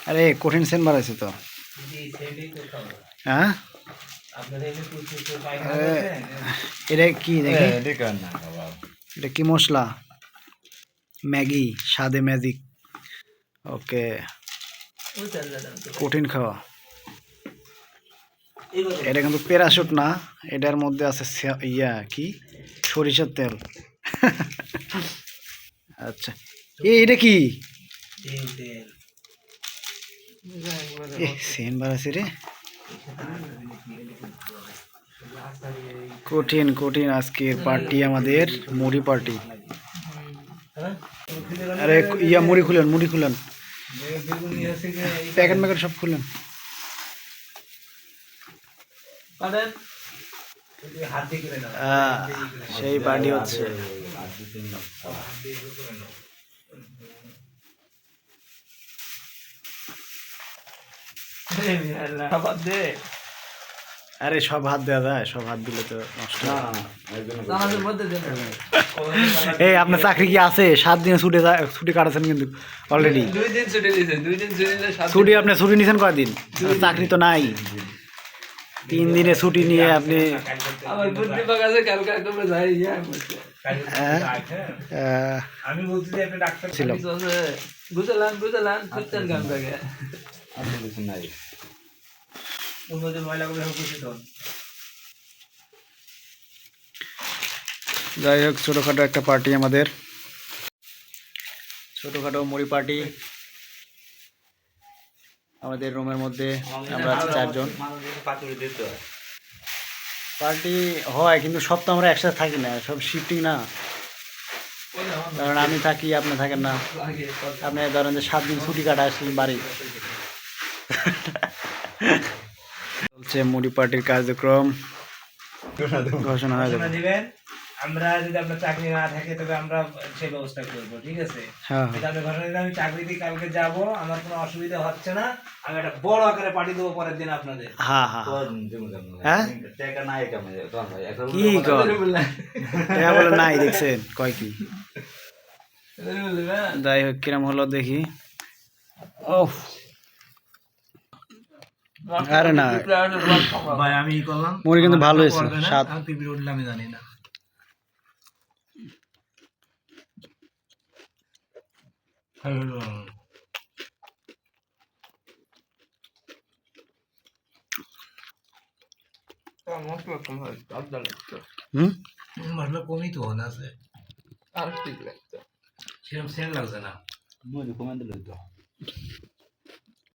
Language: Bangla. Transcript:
আরে কঠিন সেন বাড়াইছে তো। হ্যাঁ এটা কি দেখি, এটা কি মশলা? ম্যাগি, স্বাদে ম্যাজিক। ওকে, কঠিন খাওয়া। এটা কিন্তু প্যারাশুট না, এটার মধ্যে আছে ইয়া কি সরিষার তেল। আচ্ছা, এটা কি সেন বাড়াছে রে। কঠিন কঠিন আজকের পার্টি, আমাদের মুড়ি পার্টি। আরে ইয়া মুড়ি খুলেন, মুড়ি খুলেন, প্যাকেট ম্যাকেট সব খুলেন। সেই পার্টি হচ্ছে। আরে সব হাত দেওয়া যায়, সব হাত দিলে তো নষ্ট। এই আপনার চাকরি কি আছে? 7 দিনে ছুটি কাটাচ্ছেন কিন্তু অলরেডি। 2 দিন ছুটি দিয়েছে, 2 দিন ছুটি নিলে ছুটি আপনি ছুটি নিয়েছেন কয়দিন? চাকরি তো নাই, 3 দিনে ছুটি নিয়ে আপনি। আমার বুদ্ধি পাকাছে, কালকে একদম যাই আমি বলছি যে একটা ডাক্তার ছিল। বুঝলাম বুঝলাম করতেন গান থেকে আমি কিছু নাই অন্যদের ময়লাগুলো সব বুঝে তো। যাই হোক, ছোটোখাটো একটা পার্টি আমাদের, ছোটোখাটো মুড়ি পার্টি আমাদের রুমের মধ্যে। আমরা 4 জন। পার্টি হয় কিন্তু সব তো আমরা একসাথে থাকি না, সব শিফটিং না। কারণ আমি থাকি, আপনি থাকেন না। আপনি ধরেন যে 7 দিন ছুটি কাটা আসলেন বাড়ি। চলছে মুড়ি পার্টির কার্যক্রম, ঘোষণা হয়ে যাবে। দিবেন, আমরা যদি আপনার চাকরি না থাকে তবে আমরা সেই ব্যবস্থা করবো, ঠিক আছে? হ্যাঁ আপনি ঘোষণা দিলে আমি চাকরিতে কালকে যাব, আমার কোনো অসুবিধা হচ্ছে না। আমি একটা বড় আকারে পার্টি দেবো পরের দিন আপনাদের। হ্যাঁ হ্যাঁ হ্যাঁ, কি বলে নাই দেখছেন কয় কি। যাই হোক, কিরম হলো দেখি। ও আরে না ভাই আমি করলাম, মুড়ি কিন্তু ভালো হয়েছে, স্বাদ। আমি পিপি উঠলে আমি জানি না। মশলা কমই তো আছে, আর ঠিক লাগতো, সেরকম সেন লাগছে না। মুড়ি কমে দিল তো।